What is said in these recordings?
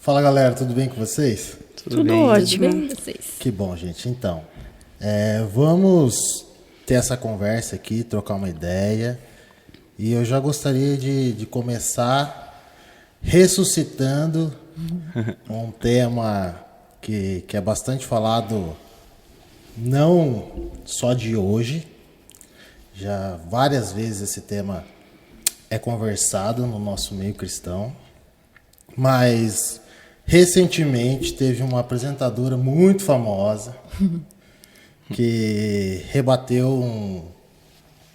Fala galera, tudo bem com vocês? Tudo bem. Ótimo. Tudo bem com vocês? Que bom, gente. Então, vamos ter essa conversa aqui, trocar uma ideia. E eu já gostaria de começar ressuscitando um tema que é bastante falado, não só de hoje. Já várias vezes esse tema é conversado no nosso meio cristão. Mas recentemente teve uma apresentadora muito famosa que rebateu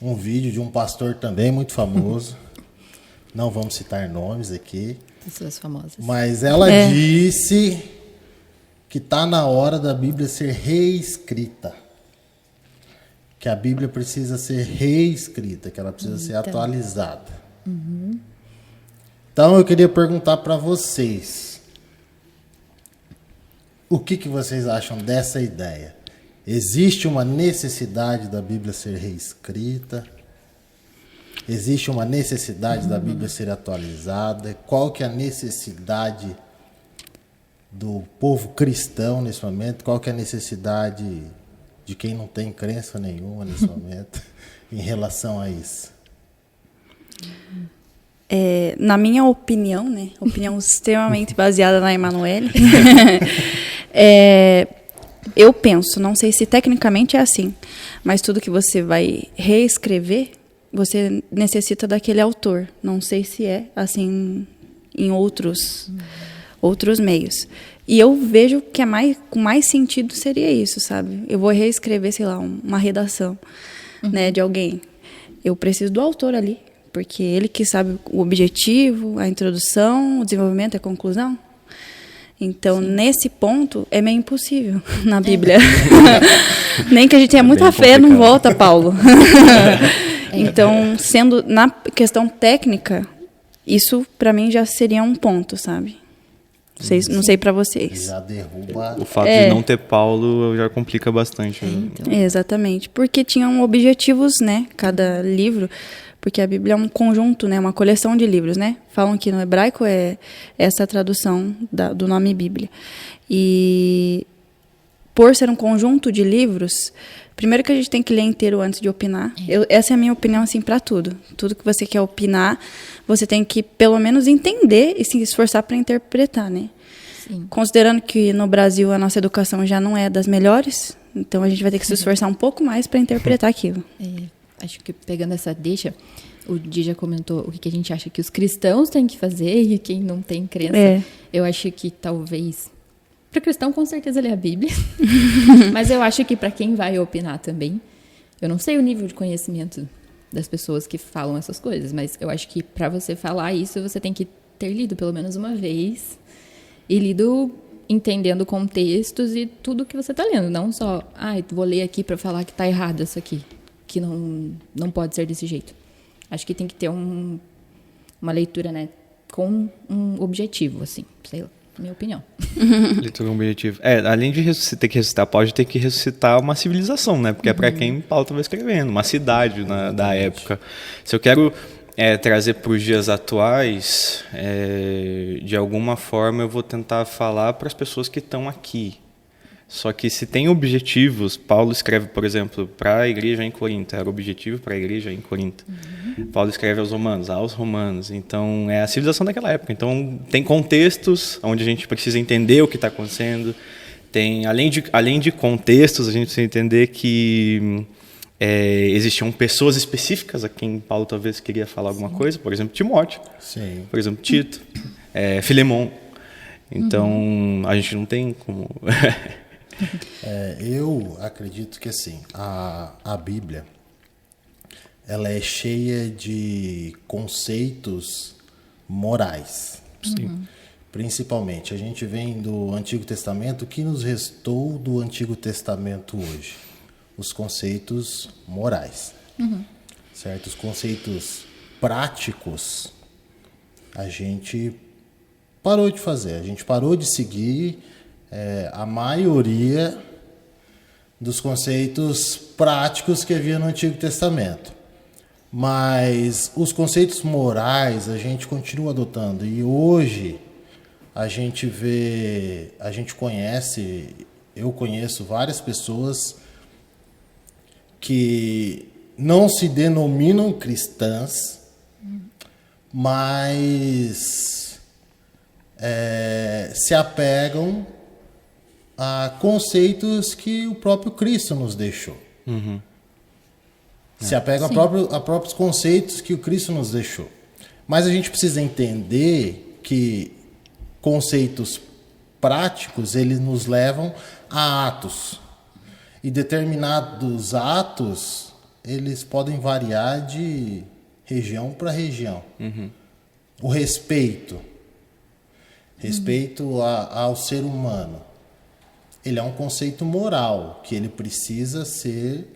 um vídeo de um pastor também muito famoso. Não vamos citar nomes aqui. Pessoas famosas. Mas ela disse que está na hora da Bíblia ser reescrita. Que a Bíblia precisa ser reescrita, que ela precisa ser atualizada. Então eu queria perguntar para vocês, o que vocês acham dessa ideia? Existe uma necessidade da Bíblia ser reescrita? Existe uma necessidade da Bíblia ser atualizada? Qual que é a necessidade do povo cristão nesse momento? Qual que é a necessidade de quem não tem crença nenhuma nesse momento em relação a isso? Na minha opinião, né? Opinião extremamente baseada na Emanuele. Eu penso, não sei se tecnicamente é assim, mas tudo que você vai reescrever, você necessita daquele autor. Não sei se é assim em outros meios. E eu vejo que com mais sentido seria isso, sabe? Eu vou reescrever, sei lá, uma redação, né, de alguém. Eu preciso do autor ali, porque ele que sabe o objetivo, a introdução, o desenvolvimento, a conclusão. Então, nesse ponto, é meio impossível na Bíblia. Nem que a gente tenha muita fé, não volta, Paulo. Então, sendo na questão técnica, isso para mim já seria um ponto, sabe? Não sei para vocês. Já derruba. O fato de não ter Paulo já complica bastante. Então. Exatamente, porque tinham objetivos, né? Cada livro, porque a Bíblia é um conjunto, né? Uma coleção de livros, né? Falam que no hebraico é essa tradução do nome Bíblia. E por ser um conjunto de livros, primeiro que a gente tem que ler inteiro antes de opinar. Essa é a minha opinião, assim, para tudo. Tudo que você quer opinar, você tem que, pelo menos, entender e se esforçar para interpretar, né? Sim. Considerando que no Brasil a nossa educação já não é das melhores, então a gente vai ter que se esforçar um pouco mais para interpretar aquilo. Acho que pegando essa deixa, o Di já comentou o que a gente acha que os cristãos têm que fazer e quem não tem crença. Eu acho que talvez... Para o cristão, com certeza, ler a Bíblia. Mas eu acho que para quem vai opinar também, eu não sei o nível de conhecimento das pessoas que falam essas coisas, mas eu acho que para você falar isso, você tem que ter lido pelo menos uma vez e lido entendendo contextos e tudo que você está lendo. Não só, vou ler aqui para falar que está errado isso aqui, que não pode ser desse jeito. Acho que tem que ter uma leitura, né, com um objetivo, assim, sei lá. Minha opinião. Leitura objetivo. Além de ter que ressuscitar, pode ter que ressuscitar uma civilização, né? Porque é para quem Paulo estava escrevendo, uma cidade da época. Se eu quero trazer para os dias atuais, de alguma forma eu vou tentar falar para as pessoas que estão aqui. Só que se tem objetivos, Paulo escreve, por exemplo, para a igreja em Corinto, era o objetivo para a igreja em Corinto. Paulo escreve aos romanos, então é a civilização daquela época. Então tem contextos onde a gente precisa entender o que está acontecendo, além de contextos, a gente precisa entender que existiam pessoas específicas a quem Paulo talvez queria falar alguma coisa, por exemplo, Timóteo, por exemplo, Tito, Filemon. Então a gente não tem como... Eu acredito que assim, a Bíblia ela é cheia de conceitos morais. Principalmente, a gente vem do Antigo Testamento. O que nos restou do Antigo Testamento hoje? Os conceitos morais. Certo? Os conceitos práticos a gente parou de fazer. A gente parou de seguir a maioria dos conceitos práticos que havia no Antigo Testamento. Mas os conceitos morais a gente continua adotando. E hoje eu conheço várias pessoas que não se denominam cristãs, mas se apegam a conceitos que o próprio Cristo nos deixou. Se apegam a próprios conceitos que o Cristo nos deixou. Mas a gente precisa entender que conceitos práticos, eles nos levam a atos. E determinados atos, eles podem variar de região para região. O respeito ao ser humano, ele é um conceito moral, que ele precisa ser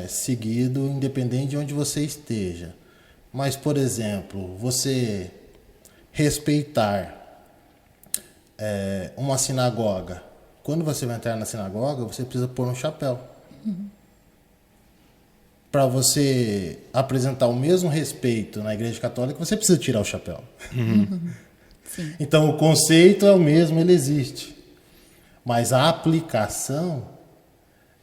seguido independente de onde você esteja. Mas, por exemplo, você respeitar uma sinagoga. Quando você vai entrar na sinagoga, você precisa pôr um chapéu. Para você apresentar o mesmo respeito na Igreja Católica, você precisa tirar o chapéu. Sim. Então, o conceito é o mesmo, ele existe. Mas a aplicação,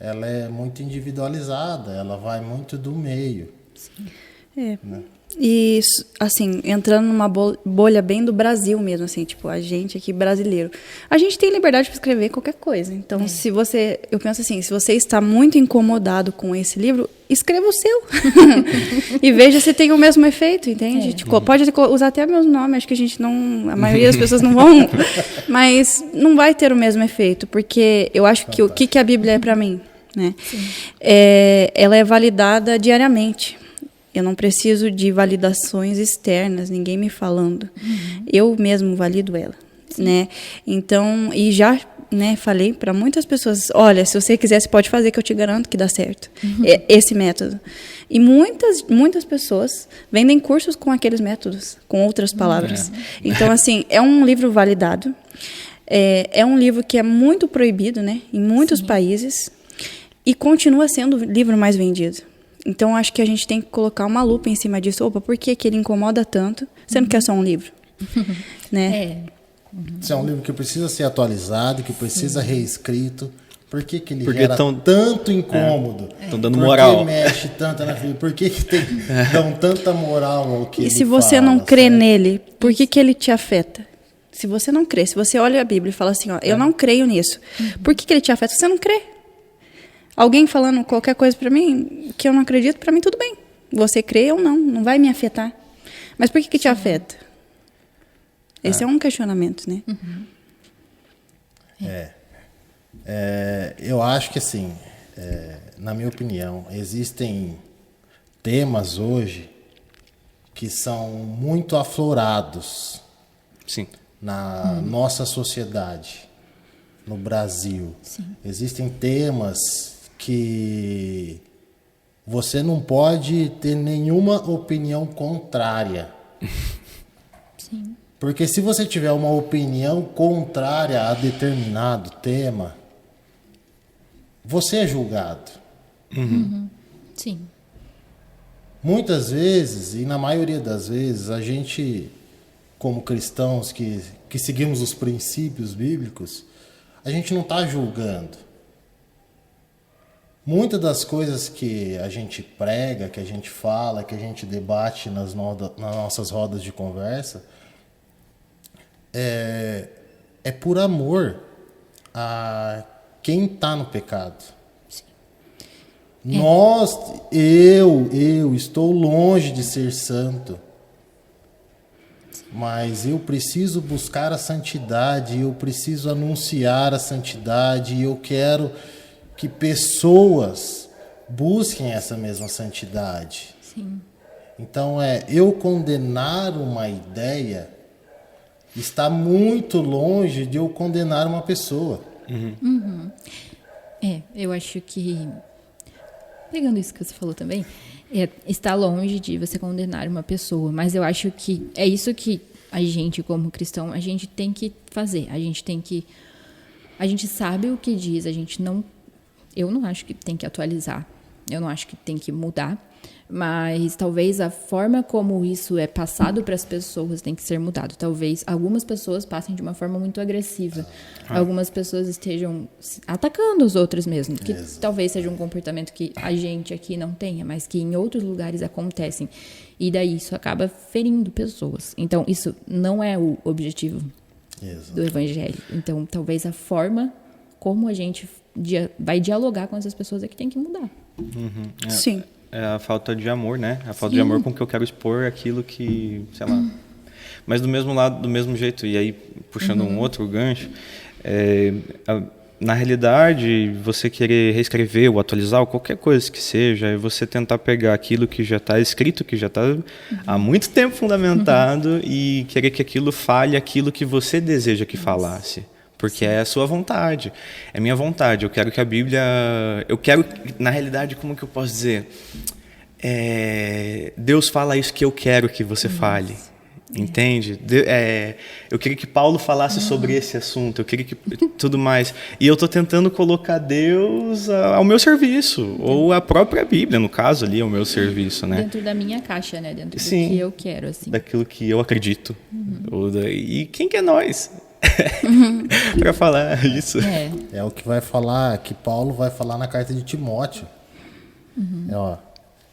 ela é muito individualizada, ela vai muito do meio. Sim. Né? E, assim, entrando numa bolha bem do Brasil mesmo, assim, tipo, a gente aqui brasileiro. A gente tem liberdade para escrever qualquer coisa. Então, eu penso assim, se você está muito incomodado com esse livro, escreva o seu. E veja se tem o mesmo efeito, entende? Tipo, pode usar até o meu nome, acho que a maioria das pessoas não vão, mas não vai ter o mesmo efeito, porque eu acho que o que a Bíblia é para mim, né? Ela é validada diariamente. Eu não preciso de validações externas, ninguém me falando. Eu mesmo valido ela, né? Então, e já, né, falei para muitas pessoas, olha, se você quiser, você pode fazer, que eu te garanto que dá certo. Esse método. E muitas pessoas vendem cursos com aqueles métodos, com outras palavras. Então, assim, é um livro validado. É um livro que é muito proibido, né, em muitos países. E continua sendo o livro mais vendido. Então, acho que a gente tem que colocar uma lupa em cima disso. Opa, por que ele incomoda tanto, sendo que é só um livro? Né? Isso é um livro que precisa ser atualizado, que precisa reescrito. Por que ele gera tanto incômodo? Estão dando moral. Por que mexe tanto na vida? Por que dão tanta moral ao que ele fala? E se você não crê nele, por que ele te afeta? Se você não crê, se você olha a Bíblia e fala assim, ó, eu não creio nisso. Por que ele te afeta? Você não crê. Alguém falando qualquer coisa para mim que eu não acredito, para mim tudo bem. Você crê ou não vai me afetar. Mas por que te afeta? Esse é um questionamento, né? Eu acho que, assim, na minha opinião, existem temas hoje que são muito aflorados na nossa sociedade, no Brasil. Existem temas que você não pode ter nenhuma opinião contrária. Porque se você tiver uma opinião contrária a determinado tema, você é julgado. Sim. Muitas vezes, e na maioria das vezes, a gente, como cristãos que seguimos os princípios bíblicos, a gente não está julgando. Muitas das coisas que a gente prega, que a gente fala, que a gente debate nas nossas rodas de conversa, é por amor a quem está no pecado. Eu estou longe de ser santo, mas eu preciso buscar a santidade, eu preciso anunciar a santidade, e eu quero que pessoas busquem essa mesma santidade. Então, eu condenar uma ideia está muito longe de eu condenar uma pessoa. Eu acho que, pegando isso que você falou também, está longe de você condenar uma pessoa, mas eu acho que é isso que a gente, como cristão, a gente tem que fazer. A gente sabe o que diz, eu não acho que tem que atualizar, eu não acho que tem que mudar, Mas talvez a forma como isso é passado para as pessoas tem que ser mudado. Talvez algumas pessoas passem de uma forma muito agressiva. Algumas pessoas estejam atacando os outros mesmo. Que talvez seja um comportamento que a gente aqui não tenha, mas que em outros lugares acontecem. E daí isso acaba ferindo pessoas. Então, isso não é o objetivo do evangelho. Então, talvez a forma como a gente vai dialogar com essas pessoas é que tem que mudar. Sim. É a falta de amor, né? A falta de amor com que eu quero expor aquilo que, sei lá. Mas do mesmo lado, do mesmo jeito, e aí puxando um outro gancho, na realidade, você querer reescrever ou atualizar ou qualquer coisa que seja, é você tentar pegar aquilo que já está escrito, que já está há muito tempo fundamentado e querer que aquilo fale aquilo que você deseja que falasse. Porque é a sua vontade, é minha vontade. Eu quero que a Bíblia... Eu quero, na realidade, como que eu posso dizer? Deus fala isso que eu quero que você fale. Entende? Eu queria que Paulo falasse sobre esse assunto, eu queria que tudo mais. E eu estou tentando colocar Deus ao meu serviço, ou a própria Bíblia, no caso ali, ao meu serviço, né? Dentro da minha caixa, né? Dentro do que eu quero, assim. Daquilo que eu acredito. E quem que é nós? Para falar isso. É o que vai falar, que Paulo vai falar na carta de Timóteo.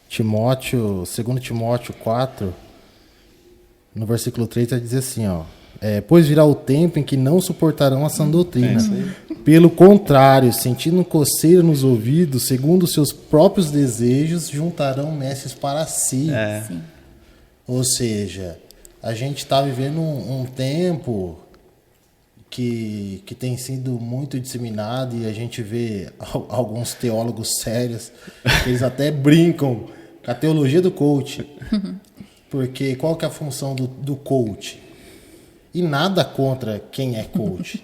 Timóteo, 2 Timóteo 4, no versículo 3, vai dizer assim, pois virá o tempo em que não suportarão a sã doutrina. Pelo contrário, sentindo coceira nos ouvidos, segundo os seus próprios desejos, juntarão mestres para si. Ou seja, a gente está vivendo um tempo que tem sido muito disseminado, e a gente vê alguns teólogos sérios, que eles até brincam com a teologia do coach. Porque qual que é a função do coach? E nada contra quem é coach,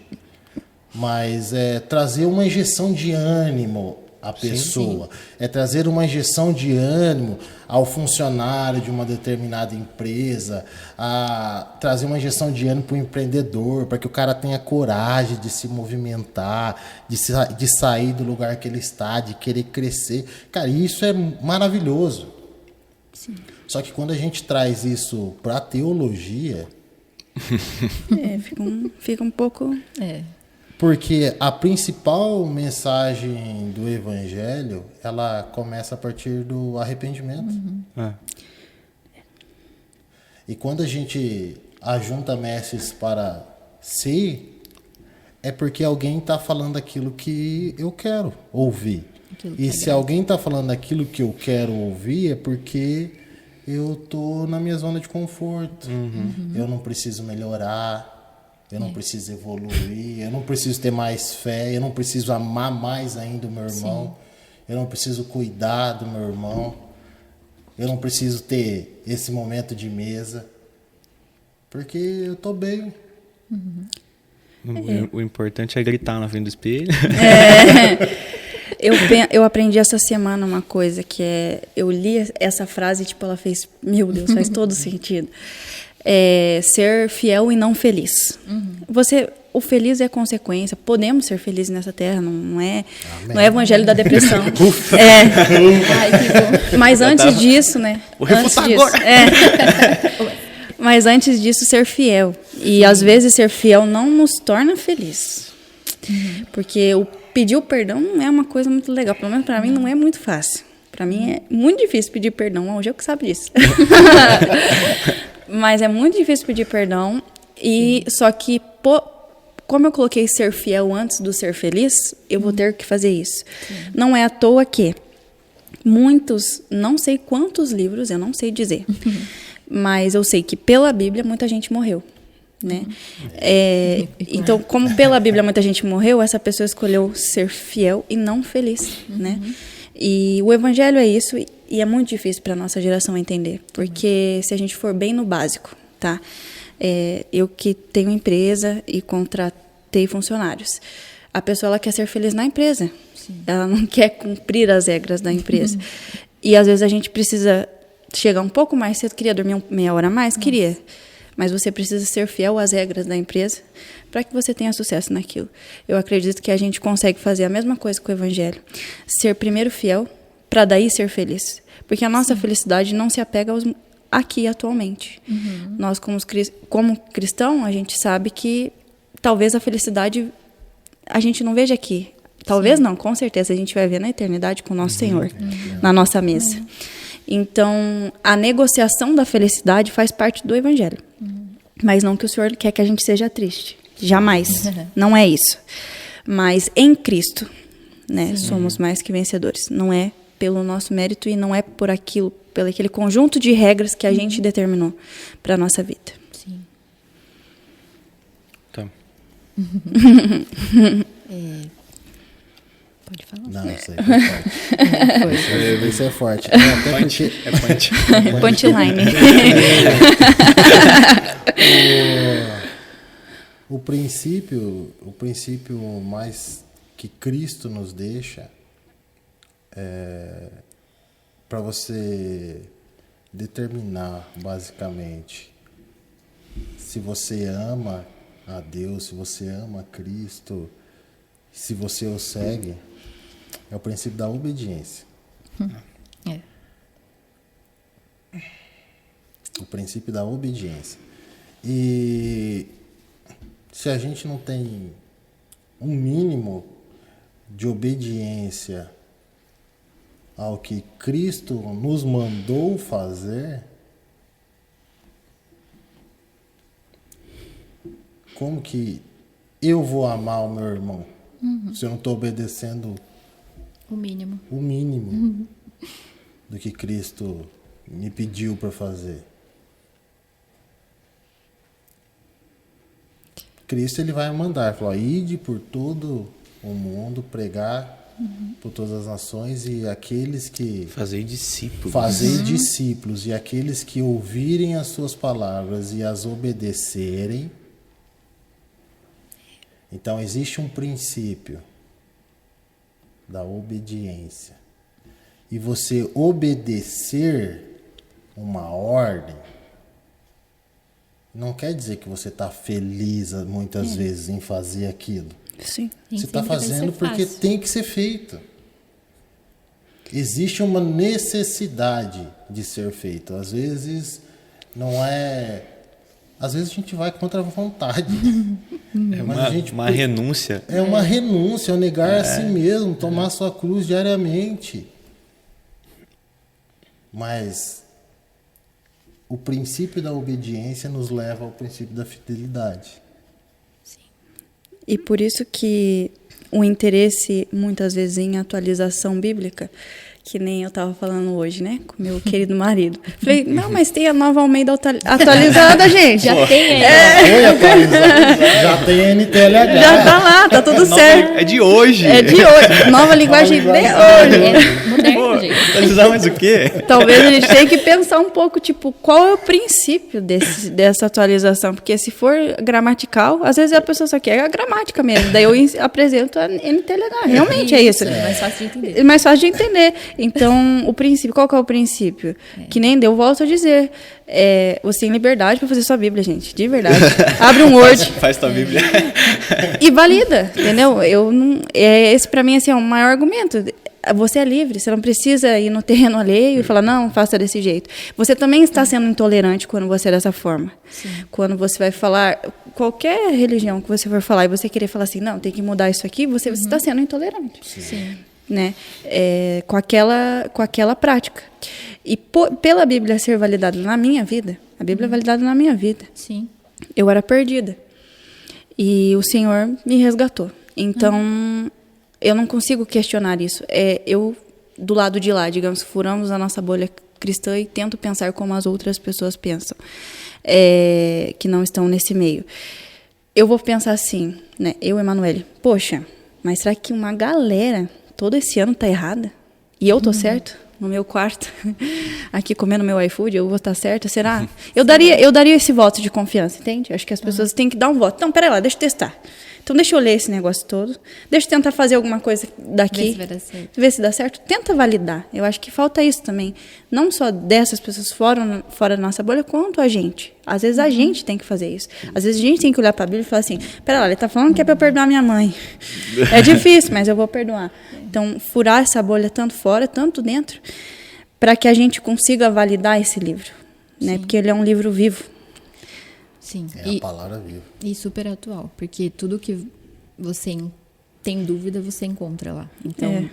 mas é trazer uma injeção de ânimo à pessoa. É trazer uma injeção de ânimo ao funcionário de uma determinada empresa, a trazer uma injeção de ânimo para o empreendedor, para que o cara tenha coragem de se movimentar, de sair do lugar que ele está, de querer crescer. Cara, isso é maravilhoso. Sim. Só que quando a gente traz isso para a teologia... fica um pouco... Porque a principal mensagem do evangelho, ela começa a partir do arrependimento. E quando a gente ajunta mestres para si, é porque alguém está falando aquilo que eu quero ouvir. E se alguém está falando aquilo que eu quero ouvir, é porque eu estou na minha zona de conforto. Eu não preciso melhorar. Eu não preciso evoluir, eu não preciso ter mais fé, eu não preciso amar mais ainda o meu irmão, eu não preciso cuidar do meu irmão, eu não preciso ter esse momento de mesa, porque eu estou bem. O importante é gritar na frente do espelho. Eu aprendi essa semana uma coisa que eu li essa frase e ela fez, meu Deus, faz todo sentido. Ser fiel e não feliz. O feliz é consequência. Podemos ser felizes nessa terra, não é evangelho da depressão. Mas antes disso, né? Mas antes disso, ser fiel. E às vezes ser fiel não nos torna felizes. Porque pedir o perdão não é uma coisa muito legal. Pelo menos para mim não é muito fácil. Para mim é muito difícil pedir perdão. Hoje é o que sabe disso. Mas é muito difícil pedir perdão. Só que, como eu coloquei ser fiel antes do ser feliz, eu vou ter que fazer isso. Não é à toa que muitos, não sei quantos livros, eu não sei dizer, mas eu sei que pela Bíblia muita gente morreu. Né? Então, como pela Bíblia muita gente morreu, essa pessoa escolheu ser fiel e não feliz. Né? E o evangelho é isso, e é muito difícil para a nossa geração entender, porque se a gente for bem no básico, tá? Eu que tenho empresa e contratei funcionários, a pessoa ela quer ser feliz na empresa, ela não quer cumprir as regras da empresa. E às vezes a gente precisa chegar um pouco mais cedo, queria dormir meia hora a mais, queria, mas você precisa ser fiel às regras da empresa para que você tenha sucesso naquilo. Eu acredito que a gente consegue fazer a mesma coisa com o evangelho. Ser primeiro fiel para daí ser feliz. Porque a nossa felicidade não se apega aqui atualmente. Nós, como cristão, a gente sabe que talvez a felicidade a gente não veja aqui. Talvez não, com certeza a gente vai ver na eternidade com o nosso Senhor, na nossa mesa. Então, a negociação da felicidade faz parte do Evangelho. Mas não que o Senhor quer que a gente seja triste. Jamais. Não é isso. Mas em Cristo, né, somos mais que vencedores. Não é pelo nosso mérito e não é por aquilo, pelo aquele conjunto de regras que a gente determinou para a nossa vida. Sim. Tá. Pode falar? Não, isso aí foi forte. Isso é forte. Até porque... punch. Punchline. O princípio mais que Cristo nos deixa para você determinar, basicamente, se você ama a Deus, se você ama Cristo, se você o segue, é o princípio da obediência. O princípio da obediência. E se a gente não tem um mínimo de obediência ao que Cristo nos mandou fazer, como que eu vou amar o meu irmão se eu não estou obedecendo O mínimo. do que Cristo me pediu para fazer? Cristo ele vai mandar, falar, ide por todo o mundo, pregar por todas as nações, e aqueles que... Fazer discípulos. Fazer discípulos, e aqueles que ouvirem as suas palavras e as obedecerem. Então, existe um princípio da obediência. E você obedecer uma ordem não quer dizer que você está feliz muitas vezes em fazer aquilo. Sim. Você está fazendo porque tem que ser feito. Existe uma necessidade de ser feito. Às vezes não é... Às vezes a gente vai contra a vontade. É uma renúncia. É uma renúncia, é um negar a si mesmo, tomar sua cruz diariamente. Mas o princípio da obediência nos leva ao princípio da fidelidade. E por isso que o interesse, muitas vezes, em atualização bíblica, que nem eu estava falando hoje, né, com meu querido marido. Falei, não, mas tem a Nova Almeida atualizada, gente. Já tem aí. Foi atualizado. Já tem NTLH. Já tá lá, tá tudo certo. É de hoje. É de hoje. Nova linguagem de hoje. É moderno, gente. Atualizar mais o quê? Talvez a gente tenha que pensar um pouco, tipo, qual é o princípio dessa atualização? Porque se for gramatical, às vezes a pessoa só quer a gramática mesmo. Daí eu apresento a NTLH. Realmente é isso. É mais fácil de entender. É mais fácil de entender. Então, o princípio, qual que é o princípio? Que nem eu volto a dizer. Você tem liberdade para fazer sua Bíblia, gente. De verdade. Abre um Word. Faz tua Bíblia. E valida, entendeu? Esse para mim assim, é o maior argumento. Você é livre, você não precisa ir no terreno alheio e falar, não, faça desse jeito. Você também está sendo intolerante quando você é dessa forma. Sim. Quando você vai falar, qualquer religião que você for falar e você querer falar assim, não, tem que mudar isso aqui, você está sendo intolerante. Sim. Né? Com aquela prática. E pela Bíblia ser validada na minha vida, a Bíblia é validada na minha vida. Sim. Eu era perdida. E o Senhor me resgatou. Então, eu não consigo questionar isso. Eu, do lado de lá, digamos, furamos a nossa bolha cristã e tento pensar como as outras pessoas pensam, que não estão nesse meio. Eu vou pensar assim, né? Eu, Emanuele, poxa, mas será que uma galera todo esse ano tá errada? E eu tô certo? No meu quarto, aqui comendo meu iFood, eu vou estar certa? Será? Eu daria esse voto de confiança, entende? Acho que as pessoas têm que dar um voto. Não, peraí lá, deixa eu testar. Então, deixa eu ler esse negócio todo. Deixa eu tentar fazer alguma coisa daqui. Vê se vai dar certo. Ver se dá certo. Tenta validar. Eu acho que falta isso também. Não só dessas pessoas fora da nossa bolha, quanto a gente. Às vezes a gente tem que fazer isso. Às vezes a gente tem que olhar para a Bíblia e falar assim, pera lá, ele está falando que é para eu perdoar minha mãe. É difícil, mas eu vou perdoar. Então, furar essa bolha tanto fora, tanto dentro, para que a gente consiga validar esse livro. Né? Porque ele é um livro vivo. Sim. É a palavra viva. E super atual, porque tudo que você tem dúvida, você encontra lá. Então,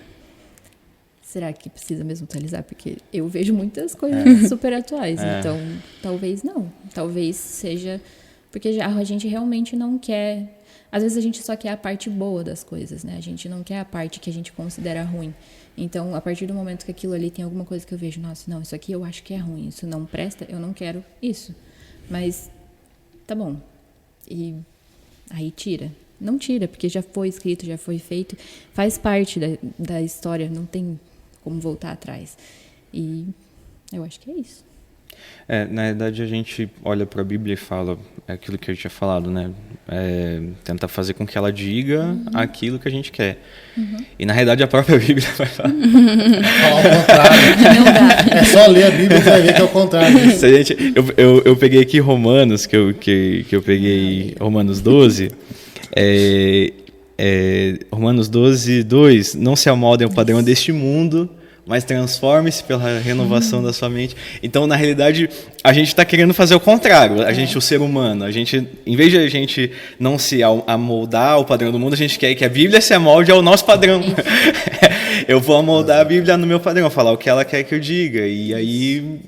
será que precisa mesmo atualizar? Porque eu vejo muitas coisas super atuais. Então, talvez não. Talvez seja... Porque a gente realmente não quer... Às vezes a gente só quer a parte boa das coisas, né? A gente não quer a parte que a gente considera ruim. Então, a partir do momento que aquilo ali tem alguma coisa que eu vejo, nossa, não, isso aqui eu acho que é ruim, isso não presta, eu não quero isso. Mas, tá bom. E aí tira. Não tira, porque já foi escrito, já foi feito, faz parte da história, não tem como voltar atrás. E eu acho que é isso. Na verdade, a gente olha para a Bíblia e fala aquilo que eu tinha falado, né? Tenta fazer com que ela diga aquilo que a gente quer. E, na realidade, a própria Bíblia vai falar. Falar o contrário. É só ler a Bíblia e vai ver que é o contrário. Eu peguei aqui Romanos, que eu peguei Romanos 12. Romanos 12, 2. Não se amoldem ao padrão deste mundo, mas transforme-se pela renovação da sua mente. Então, na realidade, a gente está querendo fazer o contrário. A gente, o ser humano, em vez de a gente não se amoldar ao padrão do mundo, a gente quer que a Bíblia se amolde ao nosso padrão. Eu vou amoldar a Bíblia no meu padrão, falar o que ela quer que eu diga. E aí,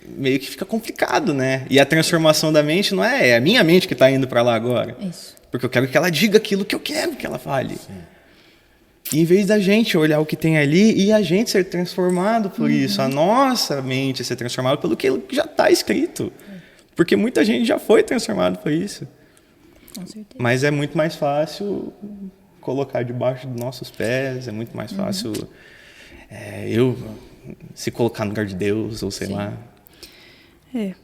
meio que fica complicado, né? E a transformação da mente não é a minha mente que está indo para lá agora. Isso. Porque eu quero que ela diga aquilo que eu quero que ela fale. Sim. E em vez da gente olhar o que tem ali e a gente ser transformado por isso, a nossa mente ser transformada pelo que já está escrito. Porque muita gente já foi transformada por isso. Com certeza. Mas é muito mais fácil colocar debaixo dos nossos pés, é muito mais fácil eu se colocar no lugar de Deus, ou sei lá.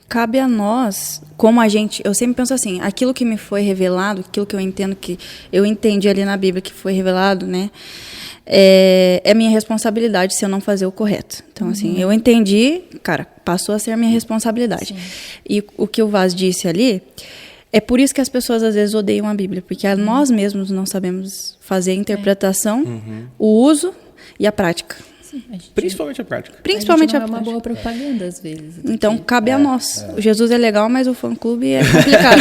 Cabe a nós, como a gente... Eu sempre penso assim, aquilo que me foi revelado, aquilo que eu entendo que eu entendi ali na Bíblia que foi revelado, né? É minha responsabilidade se eu não fazer o correto. Então, assim, eu entendi, cara, passou a ser a minha responsabilidade. Sim. E o que o Vaz disse ali, é por isso que as pessoas às vezes odeiam a Bíblia, porque nós mesmos não sabemos fazer a interpretação, o uso e a prática. Principalmente a prática. Principalmente a a não prática. é uma boa propaganda, às vezes. Então, cabe a nós. O Jesus é legal, mas o fã-clube é complicado.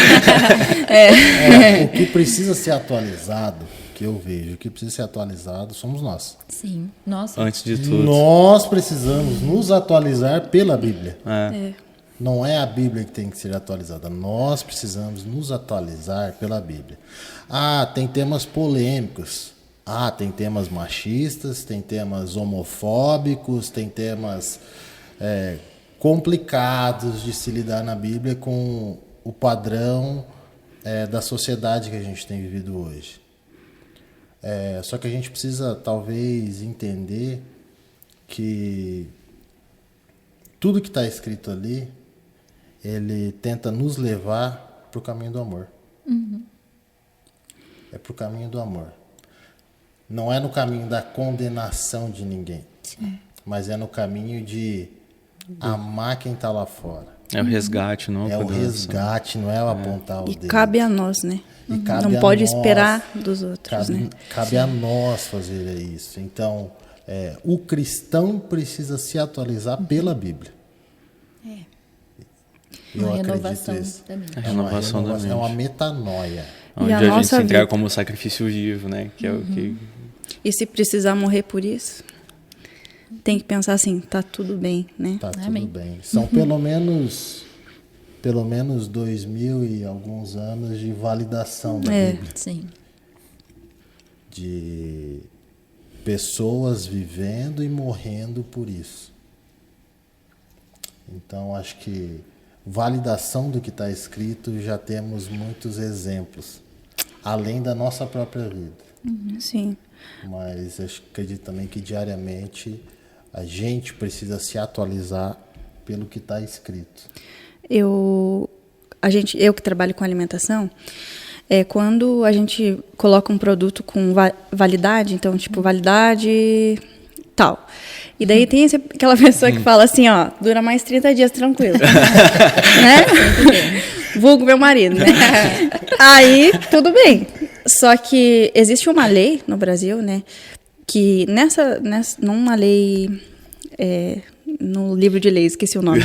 O que precisa ser atualizado, que eu vejo, o que precisa ser atualizado somos nós. Sim. Nossa. Antes de tudo. Nós precisamos nos atualizar pela Bíblia. Não é a Bíblia que tem que ser atualizada. Nós precisamos nos atualizar pela Bíblia. Tem temas polêmicos. Tem temas machistas, tem temas homofóbicos, tem temas complicados de se lidar na Bíblia com o padrão da sociedade que a gente tem vivido hoje. Só que a gente precisa, talvez, entender que tudo que está escrito ali, ele tenta nos levar para o caminho do amor. É para o caminho do amor. Não é no caminho da condenação de ninguém, mas é no caminho de amar quem está lá fora. É o resgate, não é o resgate, não é o apontar o dedo. E cabe a nós, né? Não pode esperar dos outros, né? Cabe a nós fazer isso. Então, o cristão precisa se atualizar pela Bíblia. Eu acredito nisso. A renovação da mente. É uma metanoia. Onde a gente se entrega como sacrifício vivo, né? Que é o que... E se precisar morrer por isso, tem que pensar assim, tá tudo bem, né? Tá tudo bem. São pelo menos 2000 e alguns anos de validação da Bíblia. Sim. De pessoas vivendo e morrendo por isso. Então, acho que validação do que está escrito, já temos muitos exemplos, além da nossa própria vida. Sim. Mas eu acredito também que diariamente a gente precisa se atualizar pelo que está escrito. Eu que trabalho com alimentação, é quando a gente coloca um produto com validade, então, tipo, validade tal. E daí tem aquela pessoa que fala assim, ó, dura mais 30 dias tranquilo. Né? Vulgo meu marido, né? Aí, tudo bem. Só que existe uma lei no Brasil, né? Que numa lei, no livro de leis, esqueci o nome.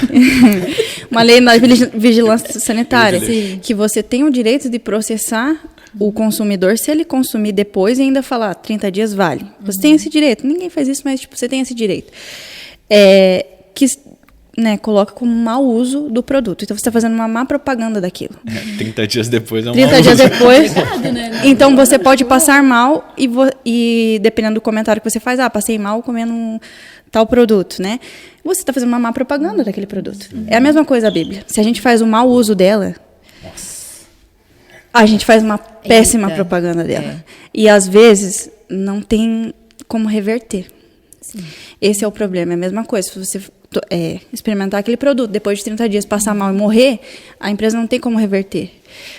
Uma lei na vigilância sanitária, que você tem o direito de processar o consumidor se ele consumir depois e ainda falar 30 dias vale. Você tem esse direito. Ninguém faz isso, mas tipo, você tem esse direito. Que coloca como mau uso do produto. Então, você está fazendo uma má propaganda daquilo. 30 dias depois é um 30 dias depois. Então, você pode passar mal e dependendo do comentário que você faz, passei mal comendo tal produto, né? Você está fazendo uma má propaganda daquele produto. É a mesma coisa a Bíblia. Se a gente faz um mau uso dela, a gente faz uma péssima propaganda dela. E, às vezes, não tem como reverter. Sim. Esse é o problema. É a mesma coisa. Se você experimentar aquele produto, depois de 30 dias passar mal e morrer, a empresa não tem como reverter.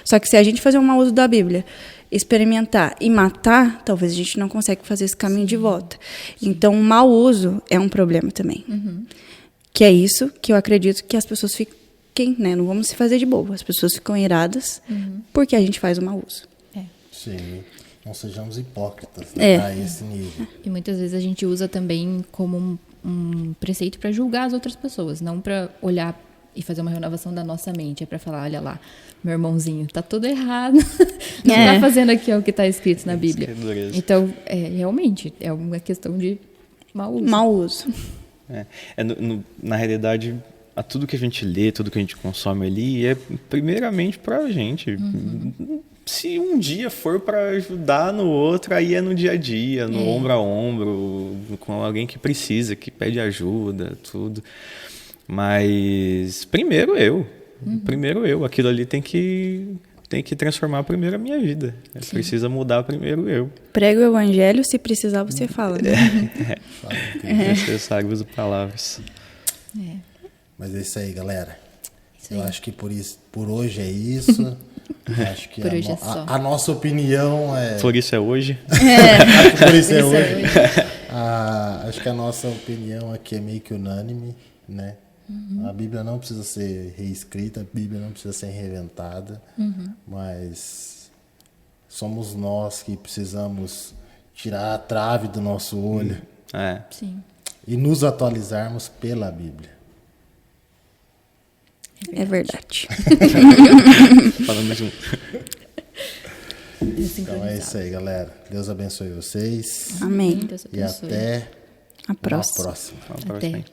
Só que se a gente fazer um mau uso da Bíblia, experimentar e matar, talvez a gente não consiga fazer esse caminho de volta. Então, o mau uso é um problema também. Que é isso que eu acredito que as pessoas fiquem, né? Não vamos se fazer de bobo. As pessoas ficam iradas porque a gente faz o mau uso. Sim. Não sejamos hipócritas, né? A esse nível. E muitas vezes a gente usa também como um preceito para julgar as outras pessoas, não para olhar e fazer uma renovação da nossa mente. É para falar, olha lá, meu irmãozinho, tá tudo errado. Não tá fazendo aqui o que tá escrito na Bíblia. Então, realmente, é uma questão de mau uso. Mau uso. Na realidade, tudo que a gente lê, tudo que a gente consome ali é primeiramente pra gente. Se um dia for para ajudar no outro, aí é no dia a dia, no ombro a ombro, com alguém que precisa, que pede ajuda, tudo. Mas primeiro eu. Aquilo ali tem que transformar primeiro a minha vida. Precisa mudar primeiro eu. Prega o evangelho, se precisar você fala. Né? Necessário uso palavras. Mas é isso aí, galera. Eu acho que por hoje é isso. Acho que a nossa opinião é... Por isso é hoje. Por isso é hoje. Acho que a nossa opinião aqui é meio que unânime, né? A Bíblia não precisa ser reescrita, a Bíblia não precisa ser reinventada, mas somos nós que precisamos tirar a trave do nosso olho Sim. e nos atualizarmos pela Bíblia. É verdade. Falando junto. Então é isso aí, galera. Deus abençoe vocês. Amém. Deus E abençoe. até A próxima. uma próxima. Até.